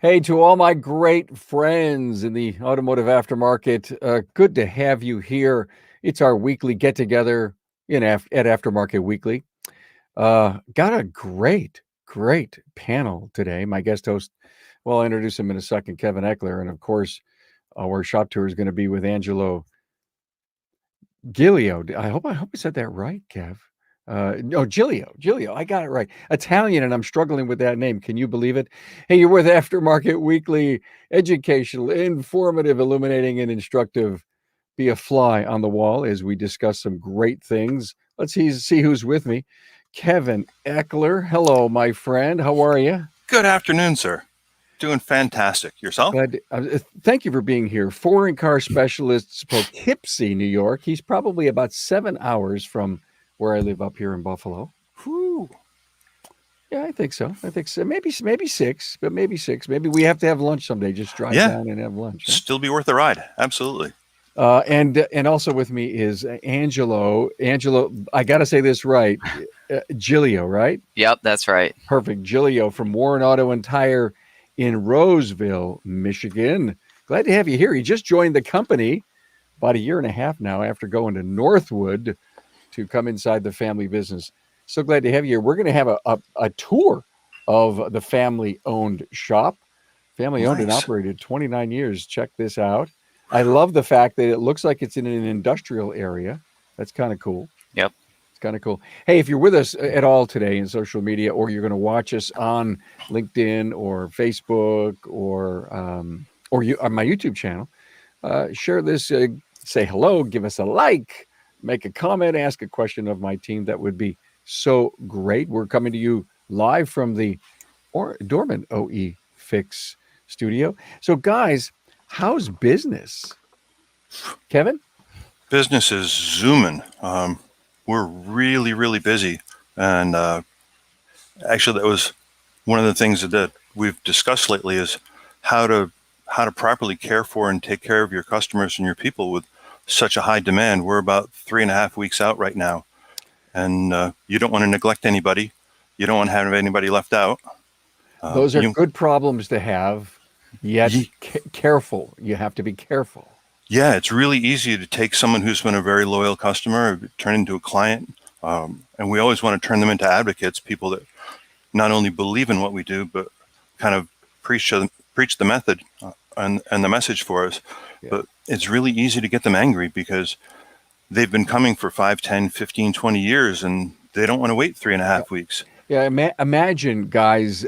Hey, to all my great friends in the automotive aftermarket, good to have you here. It's our weekly get together at Aftermarket Weekly. Got a great panel today. My guest host, well, I'll introduce him in a second, Kevin Eckler. And of course, our shop tour is going to be with Angelo Giglio. I hope I said that right, Kev. No, Giglio. I got it right. Italian, and I'm struggling with that name. Can you believe it? Hey, you're with Aftermarket Weekly, educational, informative, illuminating, and instructive. Be a fly on the wall as we discuss some great things. Let's see who's with me. Kevin Eckler. Hello, my friend. How are you? Good afternoon, sir. Doing fantastic. Yourself? Thank you for being here. Foreign car specialist, Poughkeepsie, New York. He's probably about 7 hours from where I live up here in Buffalo. Whew. Yeah, I think so. Maybe 6, but maybe 6. Maybe we have to have lunch someday. Just drive down and have lunch. Huh? Still be worth the ride. Absolutely. And also with me is Angelo. Angelo, I got to say this right. Giglio, right? Yep, that's right. Perfect. Giglio from Warren Auto and Tire in Roseville, Michigan. Glad to have you here. He just joined the company about a year and a half now after going to Northwood to come inside the family business. So glad to have you here. We're going to have a tour of the family-owned shop. Family-owned and operated 29 years. Check this out. I love the fact that it looks like it's in an industrial area. That's kind of cool. Yep. It's kind of cool. Hey, if you're with us at all today in social media, or you're going to watch us on LinkedIn or Facebook or on my YouTube channel, share this, say hello, give us a like, make a comment, ask a question of my team. That would be so great. We're coming to you live from the Dorman OE Fix studio. So, guys, how's business? Kevin? Business is zooming. We're really busy. And actually, that was one of the things that we've discussed lately is how to properly care for and take care of your customers and your people with such a high demand. We're about 3.5 weeks out right now. And you don't want to neglect anybody. You don't want to have anybody left out. Those are good problems to have. Yet careful. You have to be careful. Yeah, it's really easy to take someone who's been a very loyal customer, turn into a client, and we always want to turn them into advocates, people that not only believe in what we do, but kind of preach the method and the message for us. Yeah. But it's really easy to get them angry because they've been coming for 5, 10, 15, 20 years, and they don't want to wait 3.5 weeks. Yeah, imagine, guys,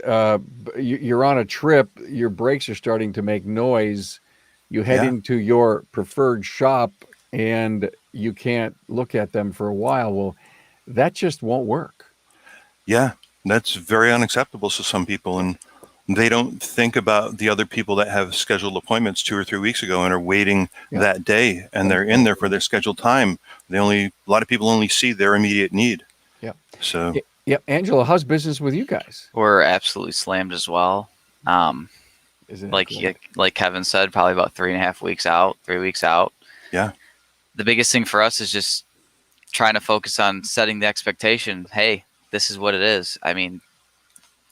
you're on a trip, your brakes are starting to make noise, you head into your preferred shop, and you can't look at them for a while. Well, that just won't work. Yeah, that's very unacceptable to some people, and they don't think about the other people that have scheduled appointments 2 or 3 weeks ago and are waiting that day, and they're in there for their scheduled time. A lot of people only see their immediate need. Yeah. So... Yep. Angelo, how's business with you guys? We're absolutely slammed as well. Like Kevin said, probably about 3.5 weeks out, 3 weeks out. Yeah. The biggest thing for us is just trying to focus on setting the expectation. Hey, this is what it is. I mean,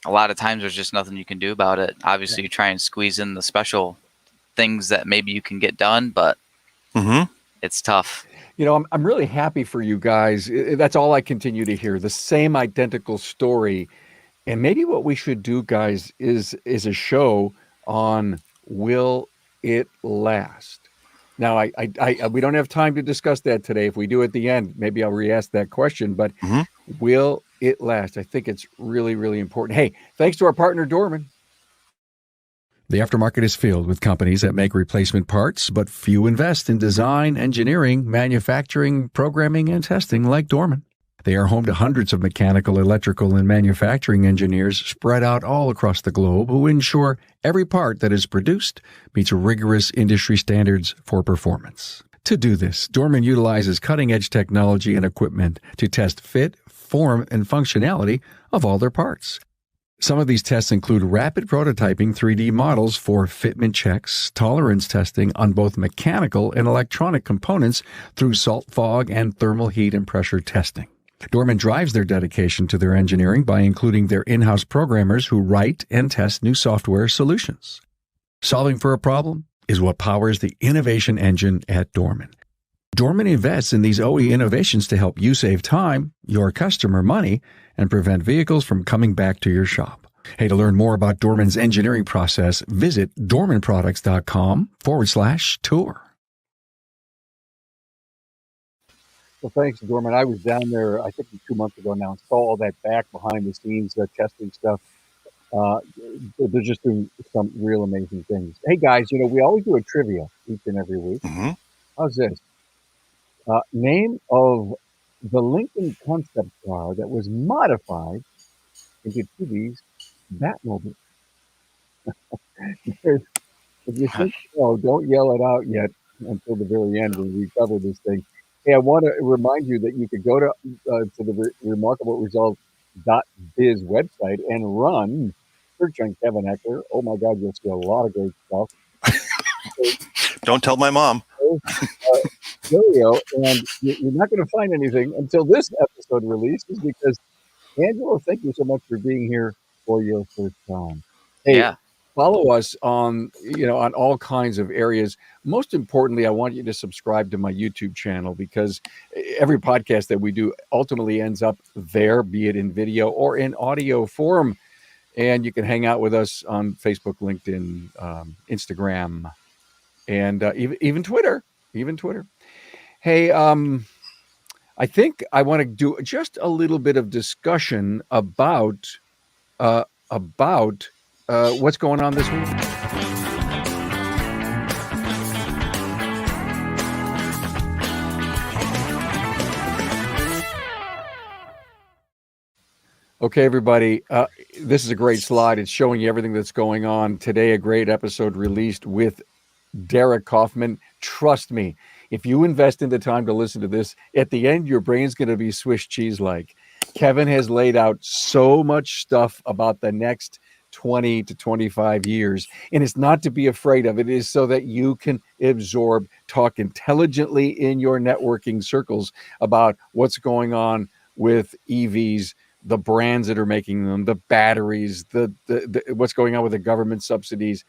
a lot of times there's just nothing you can do about it. Obviously, you try and squeeze in the special things that maybe you can get done, but it's tough. You know, I'm really happy for you guys. That's all I continue to hear, the same identical story. And maybe what we should do, guys, is a show on will it last? Now, we don't have time to discuss that today. If we do at the end, maybe I'll re-ask that question. But will it last? I think it's really important. Hey, thanks to our partner, Dorman. The aftermarket is filled with companies that make replacement parts, but few invest in design, engineering, manufacturing, programming, and testing like Dorman. They are home to hundreds of mechanical, electrical, and manufacturing engineers spread out all across the globe who ensure every part that is produced meets rigorous industry standards for performance. To do this, Dorman utilizes cutting-edge technology and equipment to test fit, form, and functionality of all their parts. Some of these tests include rapid prototyping 3D models for fitment checks, tolerance testing on both mechanical and electronic components through salt fog and thermal heat and pressure testing. Dorman drives their dedication to their engineering by including their in-house programmers who write and test new software solutions. Solving for a problem is what powers the innovation engine at Dorman. Dorman invests in these OE innovations to help you save time, your customer money, and prevent vehicles from coming back to your shop. Hey, to learn more about Dorman's engineering process, visit dormanproducts.com/tour. Well, thanks, Dorman. I was down there, I think 2 months ago now, and saw all that back behind the scenes testing stuff. They're just doing some real amazing things. Hey, guys, we always do a trivia each and every week. Mm-hmm. How's this? Name of the Lincoln concept car that was modified into TV's Batmobile. If you think so, don't yell it out yet until the very end when we cover this thing. Hey, I want to remind you that you could go to the remarkableresults.biz website and run search on Kevin Eckler. Oh my God, you'll see a lot of great stuff. Don't tell my mom. Video, and you're not going to find anything until this episode releases because Angelo, thank you so much for being here for your first time. Hey, Yeah. Follow us on all kinds of areas. Most importantly, I want you to subscribe to my YouTube channel because every podcast that we do ultimately ends up there, be it in video or in audio form. And you can hang out with us on Facebook, LinkedIn, Instagram, and even Twitter. Hey, I think I want to do just a little bit of discussion about what's going on this week. Okay, everybody, this is a great slide. It's showing you everything that's going on today. A great episode released with Derek Kaufman. Trust me, if you invest in the time to listen to this, at the end, your brain's going to be Swiss cheese-like. Kevin has laid out so much stuff about the next 20 to 25 years, and it's not to be afraid of. It is so that you can absorb, talk intelligently in your networking circles about what's going on with EVs, the brands that are making them, the batteries, the what's going on with the government subsidies.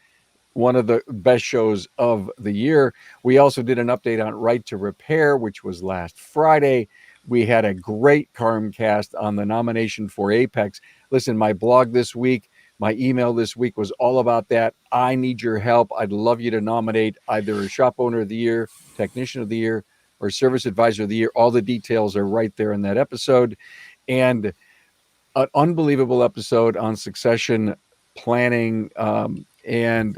One of the best shows of the year. We also did an update on Right to Repair, which was last Friday. We had a great Carmcast on the nomination for Apex. Listen, my blog this week, my email this week was all about that. I need your help. I'd love you to nominate either a Shop Owner of the Year, Technician of the Year, or Service Advisor of the Year. All the details are right there in that episode. And an unbelievable episode on succession planning. And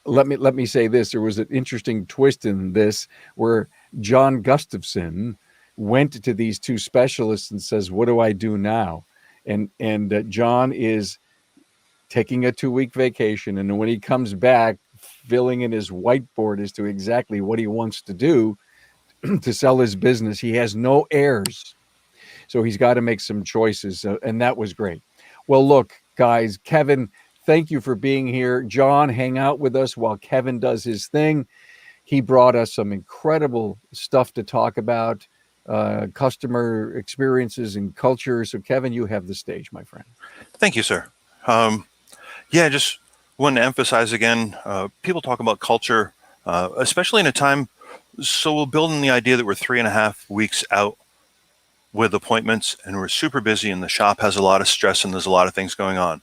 let me say this. There was an interesting twist in this where John Gustafson went to these two specialists and says, what do I do now? And John is taking a 2-week vacation. And when he comes back, filling in his whiteboard as to exactly what he wants to do to sell his business. He has no heirs. So he's got to make some choices. And that was great. Well, look, guys, Kevin, thank you for being here. John, hang out with us while Kevin does his thing. He brought us some incredible stuff to talk about, customer experiences and culture. So, Kevin, you have the stage, my friend. Thank you, sir. Just want to emphasize again, people talk about culture, especially in a time. So we'll build in the idea that we're 3.5 weeks out with appointments and we're super busy and the shop has a lot of stress and there's a lot of things going on.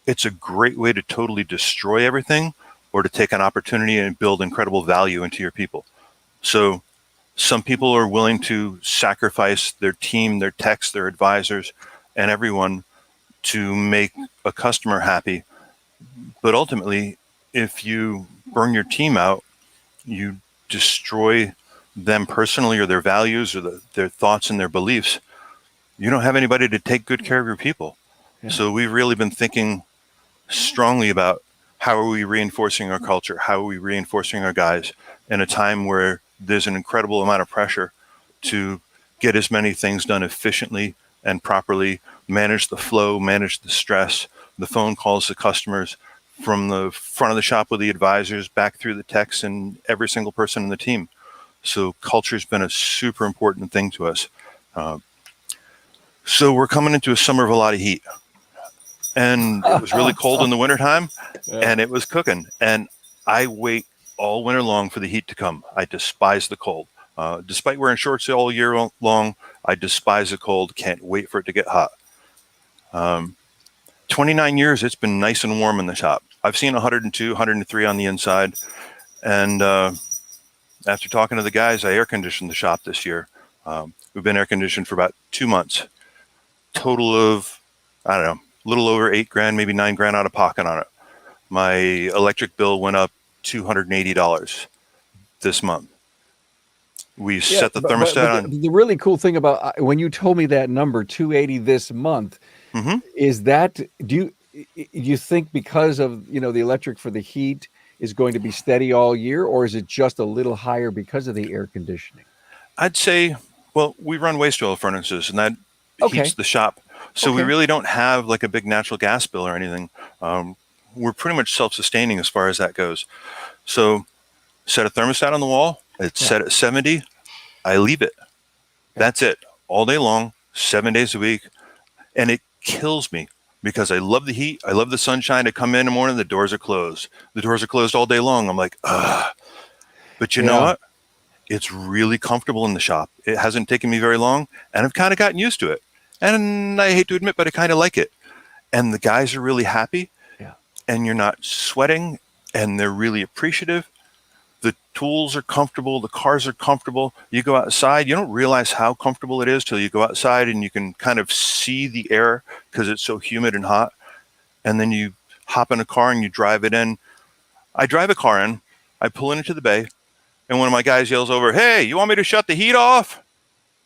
It's a great way to totally destroy everything or to take an opportunity and build incredible value into your people. So some people are willing to sacrifice their team, their techs, their advisors, and everyone to make a customer happy. But ultimately, if you burn your team out, you destroy them personally or their values or their thoughts and their beliefs. You don't have anybody to take good care of your people. Yeah. So we've really been thinking strongly about how are we reinforcing our culture? How are we reinforcing our guys in a time where there's an incredible amount of pressure to get as many things done efficiently and properly, manage the flow, manage the stress, the phone calls to customers from the front of the shop with the advisors back through the techs and every single person in the team. So culture has been a super important thing to us. So we're coming into a summer of a lot of heat. And it was really cold in the wintertime, and it was cooking. And I wait all winter long for the heat to come. I despise the cold. Despite wearing shorts all year long, I despise the cold. Can't wait for it to get hot. 29 years, it's been nice and warm in the shop. I've seen 102, 103 on the inside. And after talking to the guys, I air conditioned the shop this year. We've been air conditioned for about 2 months. Total of, I don't know, a little over $8,000, maybe $9,000 out of pocket on it. My electric bill went up $280 this month. We set the thermostat on. The really cool thing about when you told me that number, 280 this month, is that, do you think because of, the electric for the heat is going to be steady all year, or is it just a little higher because of the air conditioning? I'd say, well, we run waste oil furnaces, and that heats the shop. So we really don't have like a big natural gas bill or anything. We're pretty much self-sustaining as far as that goes. So set a thermostat on the wall. It's set at 70. I leave it. That's it. All day long, 7 days a week. And it kills me because I love the heat. I love the sunshine. I come in the morning, the doors are closed. The doors are closed all day long. I'm like, ugh. But you know what? It's really comfortable in the shop. It hasn't taken me very long, and I've kind of gotten used to it. And I hate to admit, but I kind of like it. And the guys are really happy. And you're not sweating, and they're really appreciative. The tools are comfortable. The cars are comfortable. You go outside, you don't realize how comfortable it is till you go outside and you can kind of see the air because it's so humid and hot. And then you hop in a car and you drive it in. I drive a car in, I pull it into the bay, and one of my guys yells over, "Hey, you want me to shut the heat off?"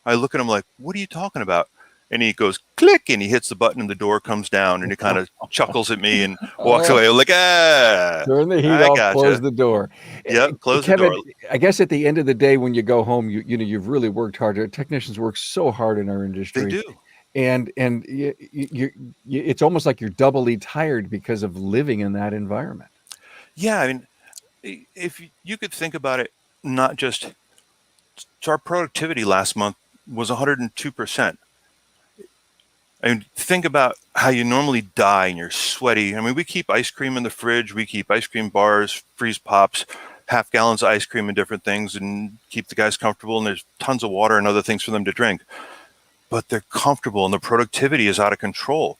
I look at him like, "What are you talking about?" And he goes, click, and he hits the button, and the door comes down, and he kind of chuckles at me and walks away. I'm like, turn the heat off, close the door. Yep, close Kevin, the door. I guess at the end of the day, when you go home, you've really worked hard. Our technicians work so hard in our industry. They do. And it's almost like you're doubly tired because of living in that environment. Yeah, I mean, if you could think about it, not just, so our productivity last month was 102%. I mean, think about how you normally die and you're sweaty. I mean, we keep ice cream in the fridge. We keep ice cream bars, freeze pops, half gallons of ice cream and different things, and keep the guys comfortable. And there's tons of water and other things for them to drink. But they're comfortable, and the productivity is out of control.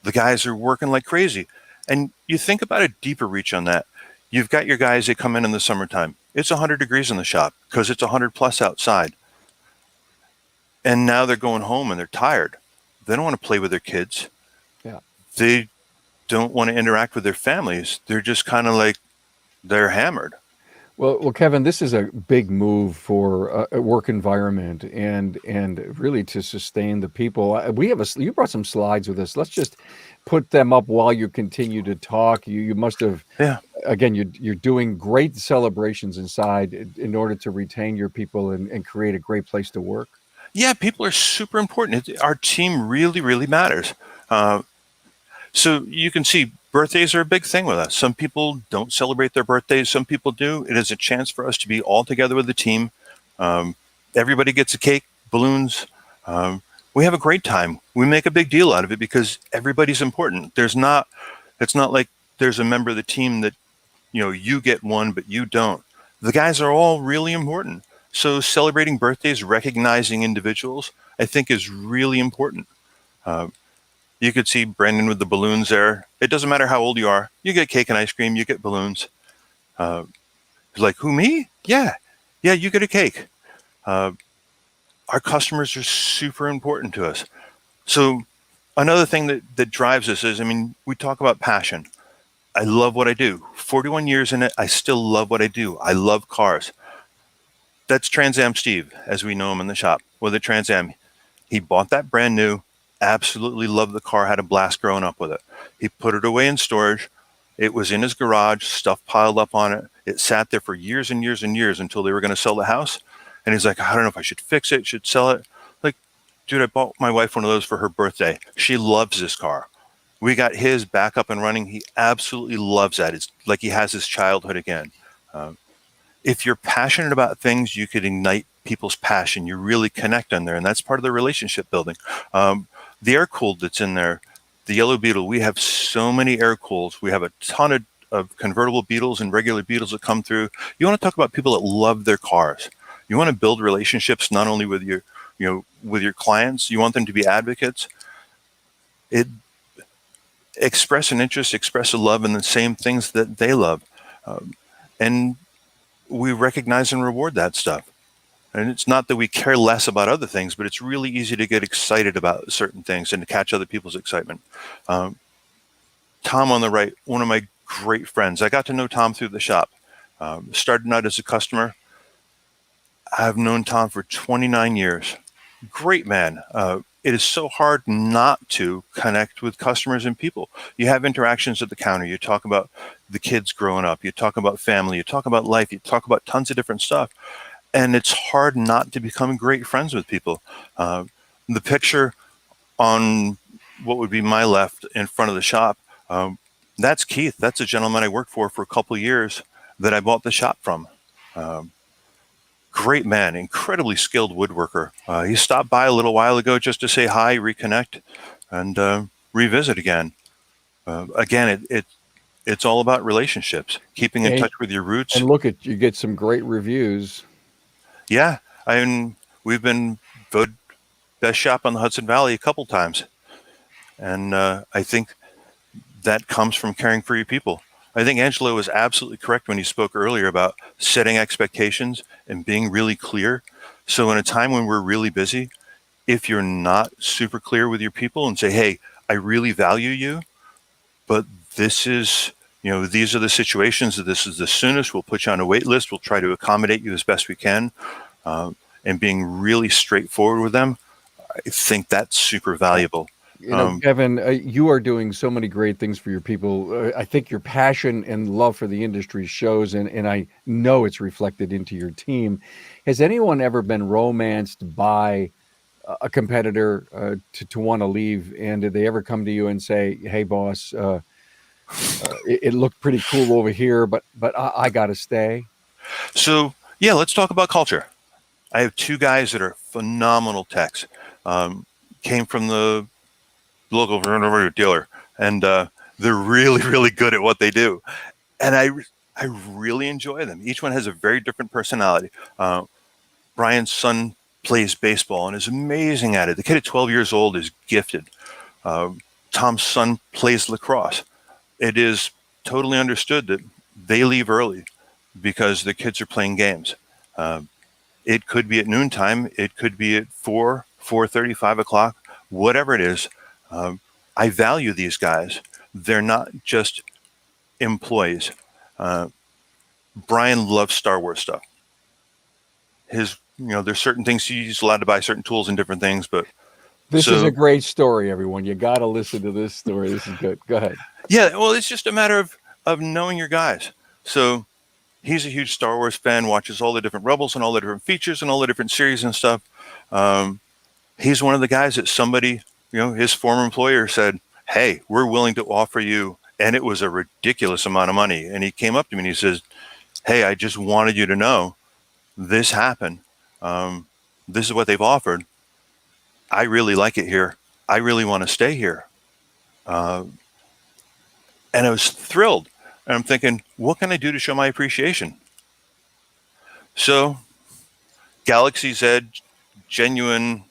The guys are working like crazy. And you think about a deeper reach on that. You've got your guys that come in the summertime. It's 100 degrees in the shop because it's 100 plus outside. And now they're going home and they're tired. They don't want to play with their kids. They don't want to interact with their families. They're just kind of like, they're hammered. Well, Kevin, this is a big move for a work environment and really to sustain the people. You brought some slides with us. Let's just put them up while you continue to talk. You must have, again, you're doing great celebrations inside in order to retain your people and create a great place to work. Yeah, people are super important. Our team really, really matters. So you can see birthdays are a big thing with us. Some people don't celebrate their birthdays. Some people do. It is a chance for us to be all together with the team. Everybody gets a cake, balloons. We have a great time. We make a big deal out of it because everybody's important. It's not like there's a member of the team that, you get one, but you don't. The guys are all really important. So celebrating birthdays, recognizing individuals, I think is really important. You could see Brandon with the balloons there. It doesn't matter how old you are. You get cake and ice cream, you get balloons. He's like, who, me? Yeah, you get a cake. Our customers are super important to us. So another thing that drives us is, we talk about passion. I love what I do. 41 years in it, I still love what I do. I love cars. That's Trans Am Steve, as we know him in the shop. With a Trans Am, he bought that brand new, absolutely loved the car, had a blast growing up with it. He put it away in storage. It was in his garage, stuff piled up on it. It sat there for years and years and years until they were going to sell the house. And he's like, I don't know if I should fix it, should sell it. Like, dude, I bought my wife one of those for her birthday. She loves this car. We got his back up and running. He absolutely loves that. It's like he has his childhood again. If you're passionate about things, you could ignite people's passion. You really connect on there, and that's part of the relationship building. the air cooled that's in there, the Yellow Beetle, we have so many air cools. We have a ton of convertible Beetles and regular Beetles that come through. You want to talk about people that love their cars. You want to build relationships not only with with your clients. You want them to be advocates. Express an interest, express a love in the same things that they love, and we recognize and reward that stuff. And it's not that we care less about other things, but it's really easy to get excited about certain things and to catch other people's excitement. Tom on the right, one of my great friends. I got to know Tom through the shop. Started out as a customer. I've known Tom for 29 years. Great man. It is so hard not to connect with customers and people. You have interactions at the counter. You talk about the kids growing up. You talk about family. You talk about life. You talk about tons of different stuff. And it's hard not to become great friends with people. The picture on what would be my left in front of the shop, that's Keith. That's a gentleman I worked for a couple of years that I bought the shop from. Great man, incredibly skilled woodworker. He stopped by a little while ago just to say hi, reconnect, and revisit again. Again, it's all about relationships, keeping in touch with your roots. And look at you get some great reviews. Yeah, we've been voted best shop on the Hudson Valley a couple times, and I think that comes from caring for your people. I think Angelo was absolutely correct when he spoke earlier about setting expectations and being really clear. So in a time when we're really busy, if you're not super clear with your people and say, hey, I really value you, but this is, these are the situations that this is the soonest, we'll put you on a wait list, we'll try to accommodate you as best we can, and being really straightforward with them, I think that's super valuable. Kevin, you are doing so many great things for your people. I think your passion and love for the industry shows, and I know it's reflected into your team. Has anyone ever been romanced by a competitor to want to leave? And did they ever come to you and say, hey, boss, it looked pretty cool over here, but I got to stay? So, yeah, let's talk about culture. I have two guys that are phenomenal techs. Came from the local dealer, and they're really, really good at what they do. And I really enjoy them. Each one has a very different personality. Brian's son plays baseball and is amazing at it. The kid at 12 years old is gifted. Tom's son plays lacrosse. It is totally understood that they leave early because the kids are playing games. It could be at noontime. It could be at 4:30, 5 o'clock, whatever it is. I value these guys. They're not just employees. Brian loves Star Wars stuff. There's certain things he's allowed to buy certain tools and different things, but this is a great story, everyone. You got to listen to this story. This is good. Go ahead. Yeah, well, it's just a matter of knowing your guys. So he's a huge Star Wars fan, watches all the different Rebels and all the different features and all the different series and stuff. He's one of the guys that somebody, his former employer said, hey, we're willing to offer you, and it was a ridiculous amount of money. And he came up to me and he says, hey, I just wanted you to know this happened. This is what they've offered. I really like it here. I really want to stay here. And I was thrilled. And I'm thinking, what can I do to show my appreciation? So, Galaxy's Edge, genuine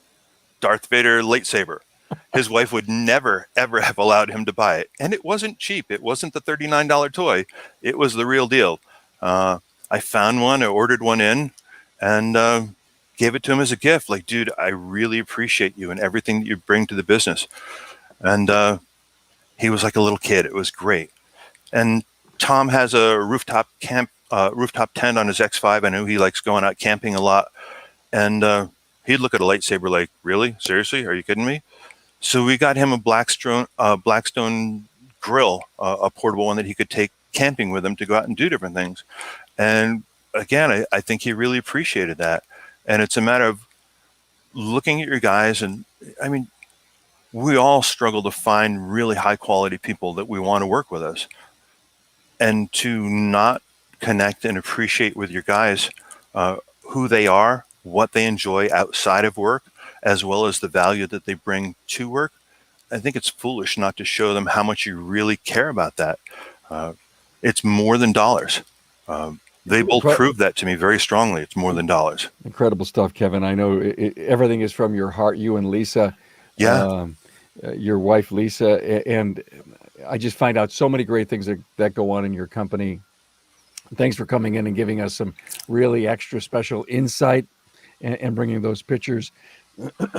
Darth Vader lightsaber. His wife would never, ever have allowed him to buy it. And it wasn't cheap. It wasn't the $39 toy. It was the real deal. I found one, I ordered one in, and gave it to him as a gift. Like, dude, I really appreciate you and everything that you bring to the business. And he was like a little kid. It was great. And Tom has a rooftop tent on his X5. I know he likes going out camping a lot. And he'd look at a lightsaber like, really? Seriously? Are you kidding me? So we got him a Blackstone grill, a portable one that he could take camping with him to go out and do different things. And again, I think he really appreciated that. And it's a matter of looking at your guys. And I mean, we all struggle to find really high quality people that we want to work with us. And to not connect and appreciate with your guys who they are, what they enjoy outside of work, as well as the value that they bring to work, I think it's foolish not to show them how much you really care about that. It's more than dollars. They both proved that to me very strongly. It's more than dollars. Incredible stuff, Kevin. I know everything is from your heart. You and Lisa, Yeah. Your wife Lisa, and I just find out so many great things that go on in your company. Thanks for coming in and giving us some really extra special insight and bringing those pictures.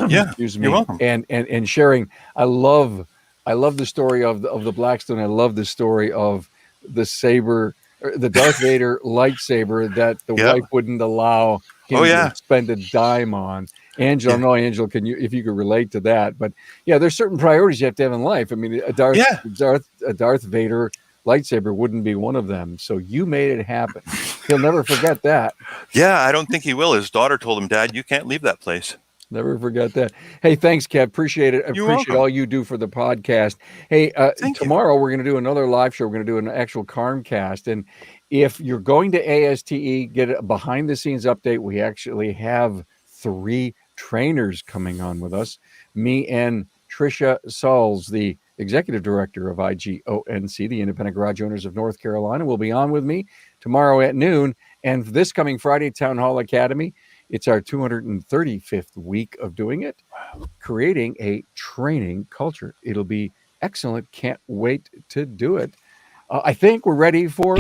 Yeah. Excuse me. You're welcome. And sharing. I love the story of the Blackstone. I love the story of the saber, the Darth Vader lightsaber that the Yeah. wife wouldn't allow him Oh, yeah. to spend a dime on. Angelo, Yeah. no, Angelo, if you could relate to that? But yeah, there's certain priorities you have to have in life. I mean, a Darth Vader lightsaber wouldn't be one of them. So you made it happen. He'll never forget that. Yeah, I don't think he will. His daughter told him, Dad, you can't leave that place. Never forget that. Hey, thanks, Kev. Appreciate it. You're Appreciate welcome. all you do for the podcast. Hey, tomorrow we're going to do another live show. We're going to do an actual Carmcast. And if you're going to ASTE, get a behind-the-scenes update. We actually have 3 trainers coming on with us. Me and Tricia Sauls, the executive director of IGONC, the Independent Garage Owners of North Carolina, will be on with me tomorrow at noon. And this coming Friday, Town Hall Academy. It's our 235th week of doing it, creating a training culture. It'll be excellent. Can't wait to do it. I think we're ready for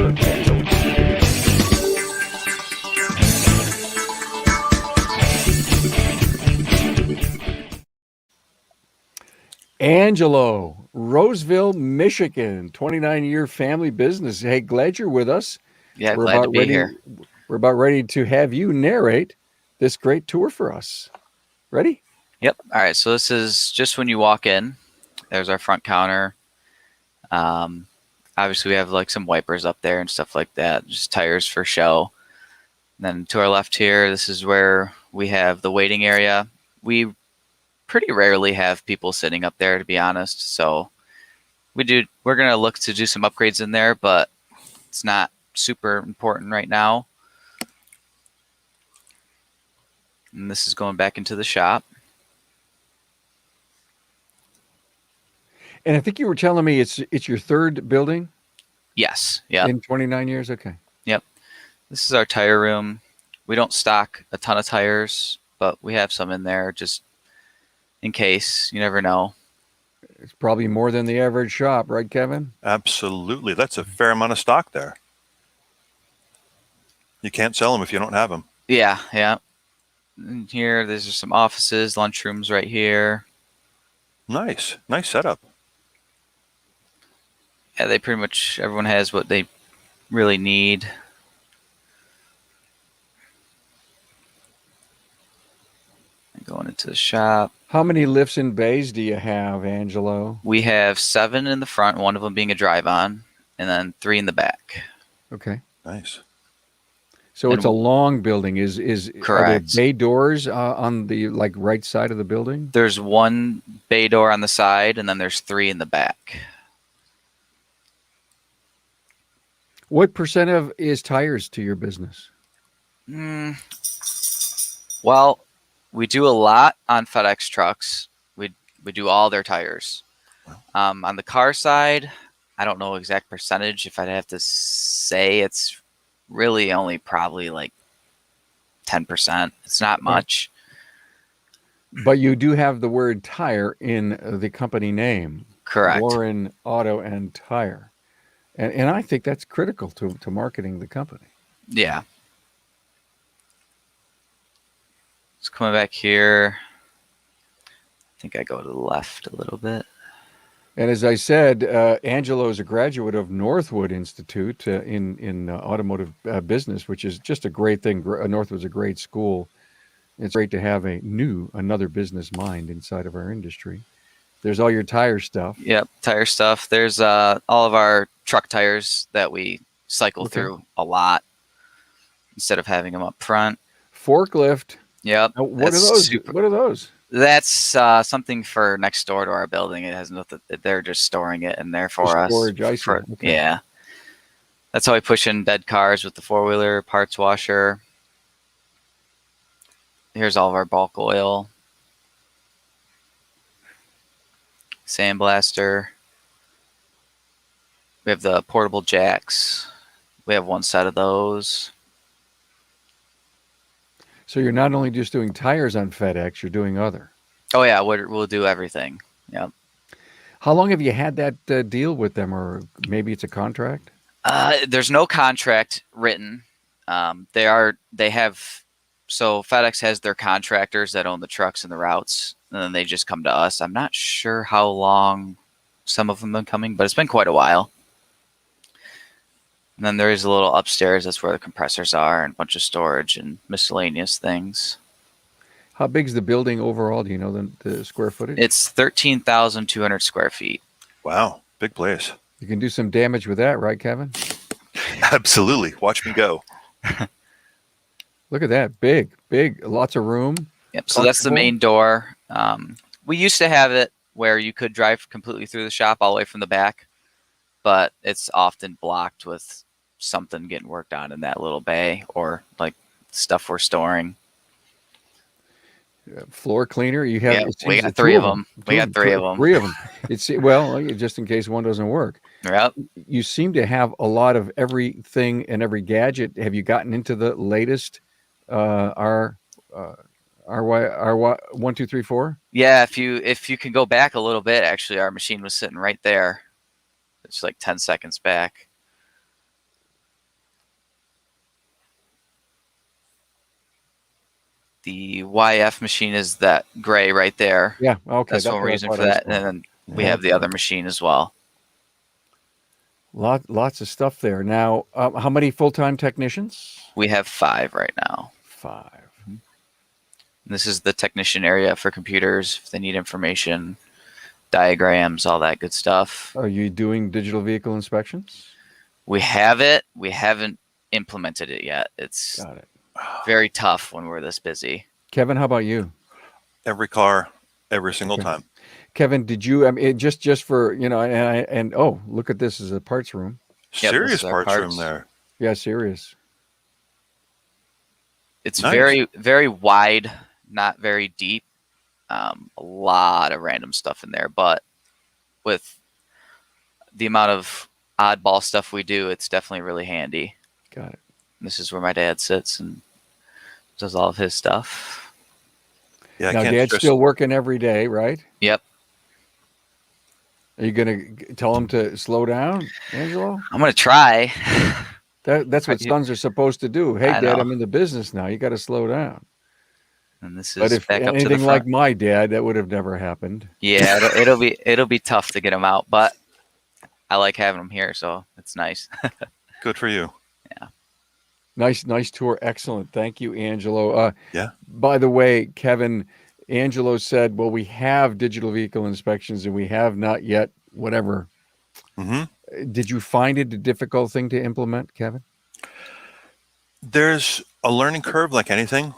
Angelo, Roseville, Michigan, 29-year family business. Hey, glad you're with us. Yeah, glad to be here. We're about ready to have you narrate this great tour for us. Ready? Yep. All right. So this is just when you walk in. There's our front counter. Obviously, we have like some wipers up there and stuff like that. Just tires for show. And then to our left here, this is where we have the waiting area. We pretty rarely have people sitting up there, to be honest. So we're going to look to do some upgrades in there, but it's not super important right now. And this is going back into the shop. And I think you were telling me it's your 3rd building? Yes. Yeah. In 29 years? Okay. Yep. This is our tire room. We don't stock a ton of tires, but we have some in there just in case. You never know. It's probably more than the average shop, right, Kevin? Absolutely. That's a fair amount of stock there. You can't sell them if you don't have them. Yeah. Yeah. And here, there's just some offices, lunchrooms right here. Nice setup. Yeah, they pretty much, everyone has what they really need. Going into the shop. How many lifts and bays do you have, Angelo? We have 7 in the front, one of them being a drive-on, and then 3 in the back. Okay. Nice. So it's a long building. Is correct? Are there bay doors on the right side of the building? There's 1 bay door on the side, and then there's 3 in the back. What percent of is tires to your business? Well, we do a lot on FedEx trucks. We do all their tires. On the car side, I don't know exact percentage. If I'd have to say, it's really only probably like 10%. It's not much. But you do have the word tire in the company name. Correct. Warren Auto and Tire. And I think that's critical to marketing the company. Yeah. Just coming back here. I think I go to the left a little bit. And as I said, Angelo is a graduate of Northwood Institute in automotive business, which is just a great thing. Northwood's a great school. It's great to have another business mind inside of our industry. There's all your tire stuff. Yep, tire stuff. There's all of our truck tires that we cycle through a lot instead of having them up front. Forklift. Yep. Now, what are those? What are those? That's something for next door to our building. It has nothing. They're just storing it in there for us. Storage, I see. Okay. Yeah. That's how we push in dead cars with the 4-wheeler parts washer. Here's all of our bulk oil. sandblaster. We have the portable jacks. We have one set of those. So you're not only just doing tires on FedEx, you're doing other. Oh yeah, we'll do everything. Yep. How long have you had that deal with them, or maybe it's a contract? There's no contract written. They have, so FedEx has their contractors that own the trucks and the routes, and then they just come to us. I'm not sure how long some of them have been coming, but it's been quite a while. And then there is a little upstairs. That's where the compressors are and a bunch of storage and miscellaneous things. How big's the building overall? Do you know the square footage? It's 13,200 square feet. Wow, big place. You can do some damage with that, right, Kevin? Absolutely. Watch me go. Look at that. Big, lots of room. Yep. So that's the main door. We used to have it where you could drive completely through the shop all the way from the back, but it's often blocked with something getting worked on in that little bay or like stuff we're storing. Floor cleaner. You have. Yeah, we got three of them. We got three of them. Three of them. It's well, just in case one doesn't work. Yep. You seem to have a lot of everything and every gadget. Have you gotten into the latest R 1, 2, 3, 4? Yeah, if you can go back a little bit, actually, our machine was sitting right there. It's like 10 seconds back. The YF machine is that gray right there. Yeah. Okay. That's one reason for that. And then we have the other machine as well. Lots of stuff there. Now, how many full-time technicians? We have 5 right now. 5. This is the technician area for computers. If they need information, diagrams, all that good stuff. Are you doing digital vehicle inspections? We have it. We haven't implemented it yet. It's Got it. very tough when we're this busy. Kevin, how about you? Every car, every single time. Kevin, did you? I mean, just for and oh, look at this as a parts room. Yep, Serious this is our parts room parts. there. Yeah, serious. It's Nice. very, very wide, not very deep. A lot of random stuff in there, but with the amount of oddball stuff we do, it's definitely really handy. Got it. This is where my dad sits and does all of his stuff. Yeah, I Now, can't Dad's stress still working every day, right? Yep. Are you going to tell him to slow down, Angelo? I'm going to try. That's what sons are supposed to do. Hey, I Dad, know. I'm in the business now. You got to slow down. And this But is if back up to the anything front. like my dad, that would have never happened. Yeah, it'll be tough to get him out, but I like having him here, so it's nice. Good for you. Nice tour. Excellent. Thank you, Angelo. Yeah. By the way, Kevin, Angelo said, well, we have digital vehicle inspections and we have not yet, whatever. Mm-hmm. Did you find it a difficult thing to implement, Kevin? There's a learning curve like anything.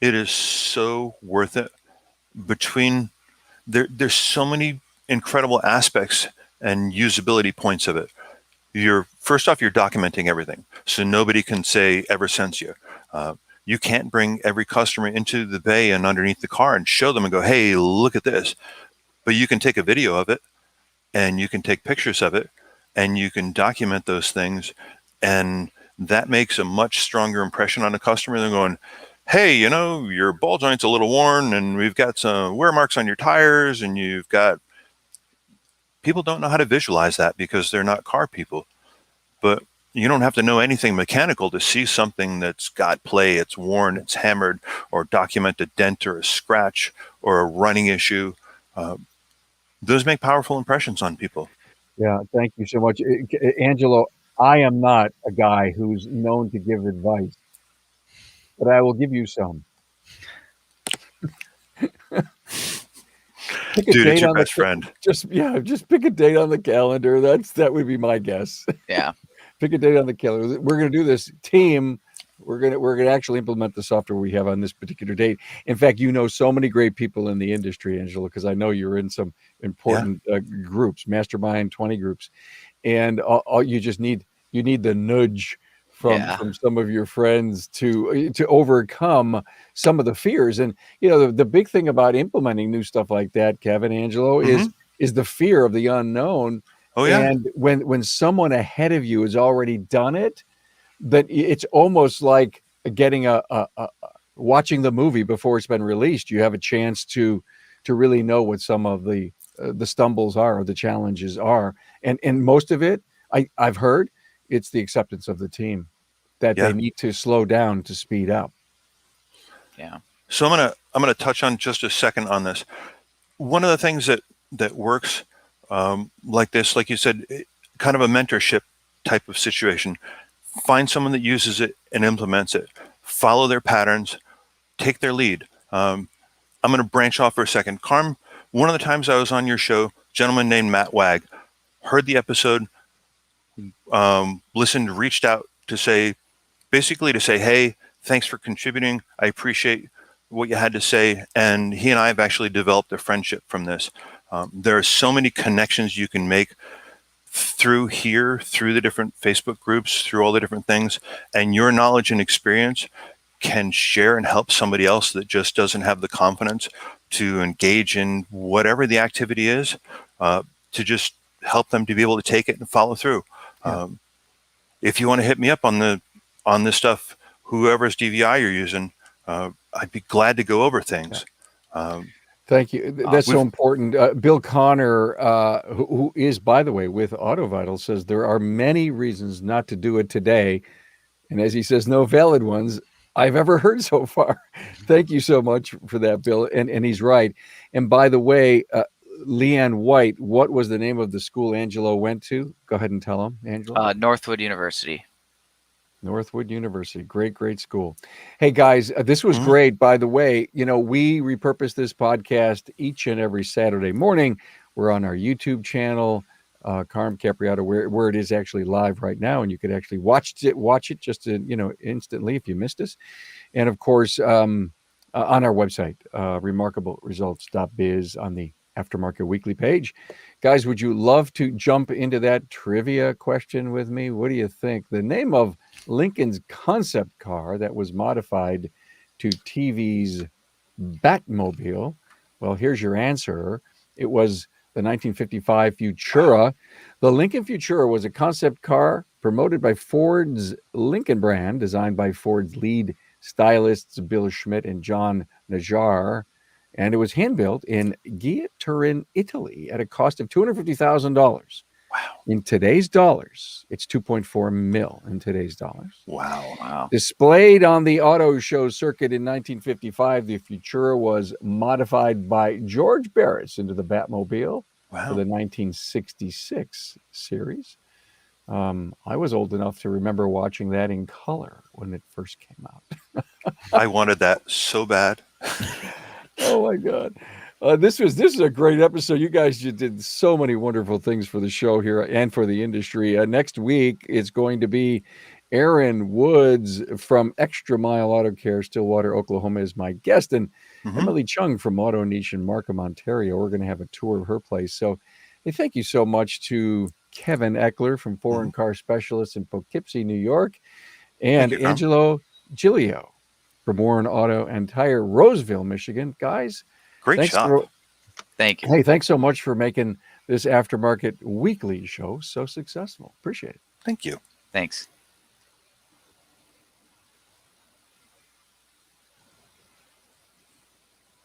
It is so worth it. There's so many incredible aspects and usability points of it. First off, you're documenting everything, so nobody can say ever since you. You can't bring every customer into the bay and underneath the car and show them and go, hey, look at this. But you can take a video of it and you can take pictures of it and you can document those things. And that makes a much stronger impression on a customer than going, hey, your ball joint's a little worn and we've got some wear marks on your tires and you've got... People don't know how to visualize that because they're not car people. But you don't have to know anything mechanical to see something that's got play, it's worn, it's hammered, or document a dent or a scratch or a running issue. Those make powerful impressions on people. Yeah, thank you so much. Angelo, I am not a guy who's known to give advice, but I will give you some. Dude, it's your best friend. Just pick a date on the calendar. That would be my guess. Yeah. Pick a date on the calendar. We're going to do this team. We're going to actually implement the software we have on this particular date. In fact, so many great people in the industry, Angelo, because I know you're in some important groups, Mastermind 20 groups, and all you just need the nudge from some of your friends to overcome some of the fears. And the big thing about implementing new stuff like that, Kevin, Angelo, is the fear of the unknown. Oh yeah. And when someone ahead of you has already done it, that it's almost like getting watching the movie before it's been released. You have a chance to really know what some of the stumbles are or the challenges are, and most of it, I've heard, it's the acceptance of the team that they need to slow down to speed up. Yeah. So I'm gonna touch on just a second on this. One of the things that works like this, like you said, kind of a mentorship type of situation. Find someone that uses it and implements it. Follow their patterns. Take their lead. I'm going to branch off for a second. Carm, one of the times I was on your show, a gentleman named Matt Wag, heard the episode, listened, reached out to say, hey, thanks for contributing. I appreciate what you had to say. And he and I have actually developed a friendship from this. There are so many connections you can make through the different Facebook groups, through all the different things, and your knowledge and experience can share and help somebody else that just doesn't have the confidence to engage in whatever the activity is, to just help them to be able to take it and follow through. Yeah. If you want to hit me up on this stuff, whoever's DVI you're using, I'd be glad to go over things. Thank you. That's so important. Bill Connor, who is, by the way, with AutoVital, says there are many reasons not to do it today. And as he says, no valid ones I've ever heard so far. Thank you so much for that, Bill. And he's right. And by the way, Leanne White, what was the name of the school Angelo went to? Go ahead and tell him, Angelo. Northwood University. Northwood University. Great school. Hey, guys, this was great. By the way, we repurpose this podcast each and every Saturday morning. We're on our YouTube channel, Carm Capriato, where it is actually live right now, and you could actually watch it just instantly if you missed us. And of course, on our website, remarkableresults.biz, on the Aftermarket Weekly page. Guys, would you love to jump into that trivia question with me? What do you think? The name of Lincoln's concept car that was modified to TV's Batmobile. Well, here's your answer. It was the 1955 Futura. The Lincoln Futura was a concept car promoted by Ford's Lincoln brand, designed by Ford's lead stylists Bill Schmidt and John Najjar. And it was hand-built in Turin, Italy, at a cost of $250,000. Wow. In today's dollars, it's $2.4 million in today's dollars. Wow. Displayed on the auto show circuit in 1955, the Futura was modified by George Barris into the Batmobile for the 1966 series. I was old enough to remember watching that in color when it first came out. I wanted that so bad. Oh my God. This is a great episode. You guys just did so many wonderful things for the show here and for the industry. Next week, it's going to be Aaron Woods from Extra Mile Auto Care, Stillwater, Oklahoma, is my guest. And Emily Chung from Auto Niche in Markham, Ontario. We're going to have a tour of her place. So hey, thank you so much to Kevin Eckler from Foreign Car Specialists in Poughkeepsie, New York, and Angelo Giglio from Warren Auto and Tire, Roseville, Michigan. Guys, great job. Thank you. Hey, thanks so much for making this Aftermarket Weekly show so successful. Appreciate it. Thank you. Thanks.